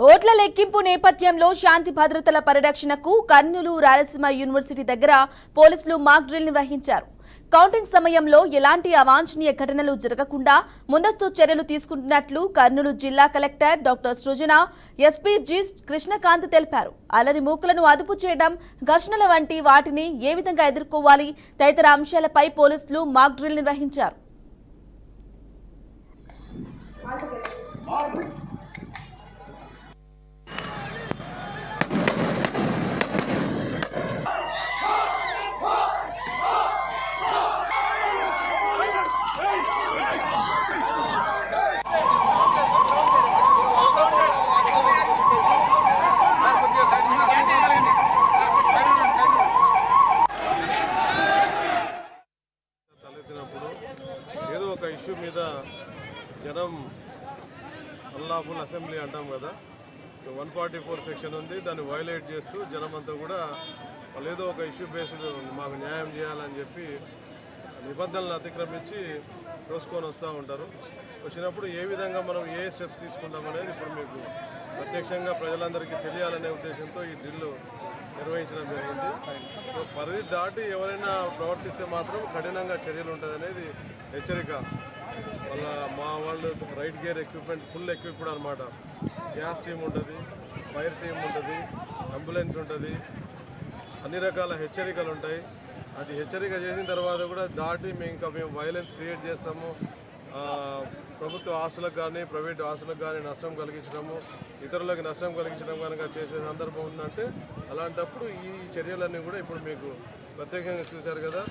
ఓట్ల లెక్కింపు నేపథ్యంలో శాంతి భద్రతల పరిరక్షణకు కర్నూలు రాయలసీమ యూనివర్సిటీ దగ్గర పోలీసులు మాక్ డ్రిల్ నిర్వహించారు. కౌంటింగ్ సమయంలో ఎలాంటి అవాంఛనీయ ఘటనలు జరగకుండా ముందస్తు చర్యలు తీసుకుంటున్నట్లు కర్నూలు జిల్లా కలెక్టర్ డాక్టర్ సృజన, ఎస్పీ జి కృష్ణకాంత్ తెలిపారు. అల్లరి మూకలను అదుపు చేయడం, ఘర్షణల వంటి వాటిని ఏ విధంగా ఎదుర్కోవాలి తదితర అంశాలపై పోలీసులు మాక్ డ్రిల్ నిర్వహించారు. ఏదో ఒక ఇష్యూ మీద జనం అన్లాఫుల్ అసెంబ్లీ అంటాం కదా, 144 సెక్షన్ ఉంది. దాన్ని వైలేట్ చేస్తూ జనం అంతా కూడా వాళ్ళు ఏదో ఒక ఇష్యూ బేస్డ్ మాకు న్యాయం చేయాలని చెప్పి నిబంధనలను అతిక్రమించి తోసుకొని వస్తూ ఉంటారు. వచ్చినప్పుడు ఏ విధంగా మనం ఏ స్టెప్స్ తీసుకుంటాం అనేది ఇప్పుడు మీకు ప్రత్యక్షంగా ప్రజలందరికీ తెలియాలనే ఉద్దేశంతో ఈ డ్రిల్ నిర్వహించడం జరిగింది. సో పరిధి దాటి ఎవరైనా ప్రవర్తిస్తే మాత్రం కఠినంగా చర్యలు ఉంటుంది అనేది హెచ్చరిక. మా వాళ్ళు right gear equipment full equipped అనమాట. గ్యాస్ టీమ్ ఉంటుంది, ఫైర్ టీమ్ ఉంటుంది, అంబులెన్స్ ఉంటుంది, అన్ని రకాల హెచ్చరికలు ఉంటాయి. అది హెచ్చరిక చేసిన తర్వాత కూడా దాటి మేము వైలెన్స్ క్రియేట్ చేస్తాము, ప్రభుత్వ ఆస్తులకు కానీ ప్రైవేట్ ఆస్తులకు కానీ నష్టం కలిగించడము, ఇతరులకు నష్టం కలిగించడం కనుక చేసే సందర్భం ఉందంటే అలాంటప్పుడు ఈ చర్యలన్నీ కూడా ఇప్పుడు మీకు ప్రత్యేకంగా చూశారు కదా.